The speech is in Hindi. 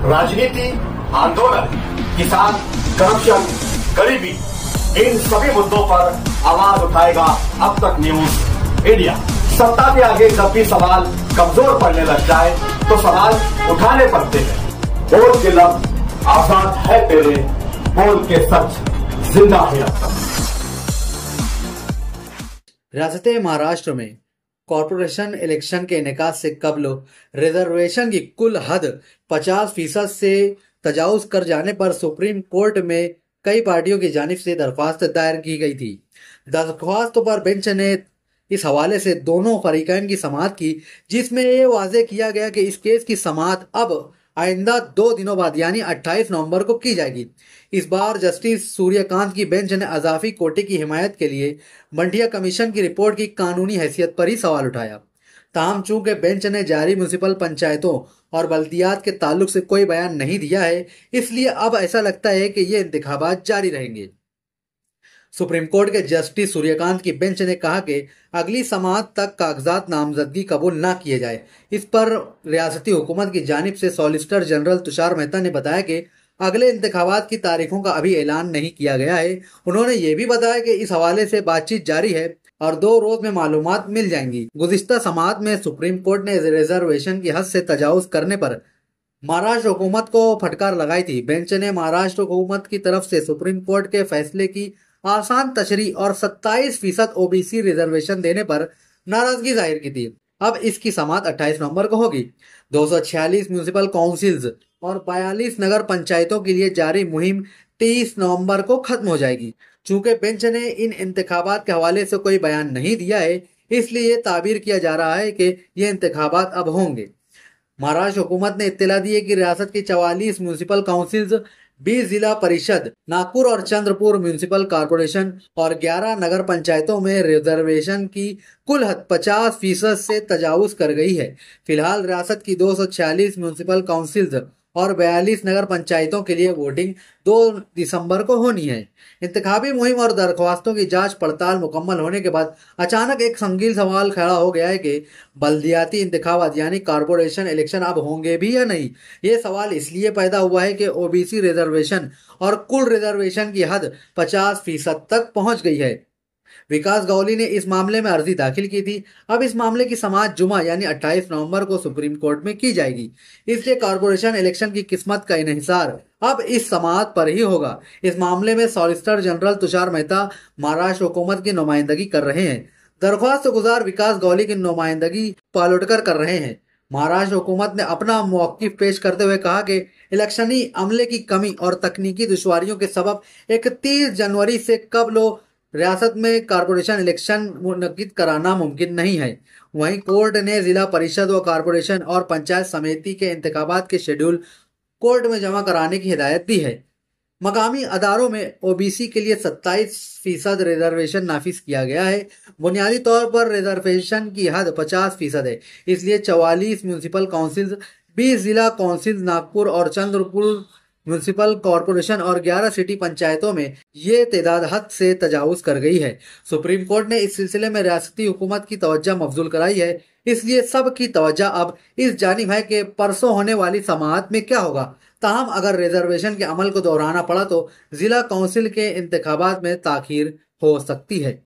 राजनीति, आंदोलन, किसान, करप्शन, गरीबी, इन सभी मुद्दों पर आवाज उठाएगा अब तक न्यूज इंडिया। सत्ता के आगे जब भी सवाल कमजोर पड़ने लग जाए तो सवाल उठाने पड़ते हैं। बोल के लफ्ज आजाद है तेरे, बोल के सच जिंदा है अब तक। रियासत महाराष्ट्र में कॉरपोरेशन इलेक्शन के इनेकाद से कबल रिजर्वेशन की कुल हद 50% से तजावुज कर जाने पर सुप्रीम कोर्ट में कई पार्टियों की जानिब से दरख्वास्त दायर की गई थी। दरख्वास्तों पर बेंच ने इस हवाले से दोनों फरीकैन की समाअत की, जिसमें ये वाज़ेह किया गया कि इस केस की समाअत अब आइंदा 2 दिनों बाद यानी 28 नवंबर को की जाएगी। इस बार जस्टिस सूर्यकांत की बेंच ने अजाफी कोटे की हिमायत के लिए मंडिया कमीशन की रिपोर्ट की कानूनी हैसियत पर ही सवाल उठाया। ताहम चूंकि बेंच ने जारी म्युनिसिपल पंचायतों और बल्दियात के ताल्लुक से कोई बयान नहीं दिया है, इसलिए अब ऐसा लगता है कि ये इंतखाबात जारी रहेंगे। सुप्रीम कोर्ट के जस्टिस सूर्यकांत की बेंच ने कहा कि अगली समाअत तक कागजात नामजदगी कबूल न किए जाए। इस पर रियासती हुकूमत की जानिब से सॉलिसिटर जनरल तुषार मेहता ने बताया कि अगले इंतखाबात की तारीखों का अभी ऐलान नहीं किया गया है। उन्होंने ये भी बताया कि इस हवाले से बातचीत जारी है और 2 रोज में मालूमात मिल जाएंगी। गुज़िश्ता समाअत में सुप्रीम कोर्ट ने रिजर्वेशन की हद से तजावुज करने पर महाराष्ट्र हुकूमत को फटकार लगाई थी। बेंच ने महाराष्ट्र हुकूमत की तरफ से सुप्रीम कोर्ट के फैसले की आसान तशरीह और 27% ओबीसी रिजर्वेशन देने पर नाराजगी जाहिर की थी। अब इसकी समाअत 28 नवंबर को होगी। 246 म्यूनिसिपल काउंसिल्स और 42 नगर पंचायतों के लिए जारी मुहिम 23 नवंबर को खत्म हो जाएगी। चूंकि बेंच ने इन इंतखाबात के हवाले से कोई बयान नहीं दिया है, इसलिए ताबीर किया जा रहा है कि ये इंतखाबात अब होंगे। महाराष्ट्र हुकूमत ने इत्तला दी है कि रियासत की 44 म्यूनिसिपल काउंसिल्स, 20 जिला परिषद, नागपुर और चंद्रपुर म्यूनिसिपल कॉरपोरेशन और 11 नगर पंचायतों में रिजर्वेशन की कुल हद 50% से तजावुज कर गई है। फिलहाल रियासत की 246 म्यूनिसिपल काउंसिल्स और 42 नगर पंचायतों के लिए वोटिंग 2 दिसंबर को होनी है। इंतखाबी मुहिम और दरख्वास्तों की जांच पड़ताल मुकम्मल होने के बाद अचानक एक संगीन सवाल खड़ा हो गया है कि बल्दियाती इंतखाबात यानी कॉरपोरेशन इलेक्शन अब होंगे भी या नहीं। ये सवाल इसलिए पैदा हुआ है कि ओबीसी रिजर्वेशन और कुल रिजर्वेशन की हद 50% तक पहुंच गई है। विकास गौली ने इस मामले में अर्जी दाखिल की थी। अब इस मामले की समाअत जुमा यानी 28 नवंबर को सुप्रीम कोर्ट में की जाएगी। इसलिए कॉरपोरेशन इलेक्शन की किस्मत का इन्हिसार अब इस समाअत पर ही होगा। इस मामले में सॉलिसिटर जनरल तुषार मेहता महाराष्ट्र हुकूमत की नुमाइंदगी कर रहे हैं। दरख्वास्त गुजार विकास गौली की नुमाइंदगी पालोटकर कर रहे हैं। महाराष्ट्र हुकूमत ने अपना मौक़िफ़ पेश करते हुए कहा कि इलेक्शनी अमले की कमी और तकनीकी दुश्वारियों के सबब 31 जनवरी से कबल रियासत में कॉरपोरेशन इलेक्शन मुनक्किद कराना मुमकिन नहीं है। वहीं कोर्ट ने जिला परिषद व कॉरपोरेशन और पंचायत समिति के इंतखाबात के शेड्यूल कोर्ट में जमा कराने की हिदायत दी है। मकामी अदारों में ओबीसी के लिए 27% रिजर्वेशन नाफिज किया गया है। बुनियादी तौर पर रिजर्वेशन की हद 50% है। इसलिए 44 म्यूनिसिपल काउंसिल्स, 20 जिला काउंसिल नागपुर और चंद्रपुर म्यूनिसिपल कॉरपोरेशन और 11 सिटी पंचायतों में ये तादाद हद से तजावुज कर गई है। सुप्रीम कोर्ट ने इस सिलसिले में रियासती हुकूमत की तवज्जो मबजूल कराई है। इसलिए सब की तवज्जो अब इस जानिब है कि परसों होने वाली समाअत में क्या होगा। ताहम अगर रिजर्वेशन के अमल को दोहराना पड़ा तो जिला काउंसिल के इंतखाबात में ताखीर हो सकती है।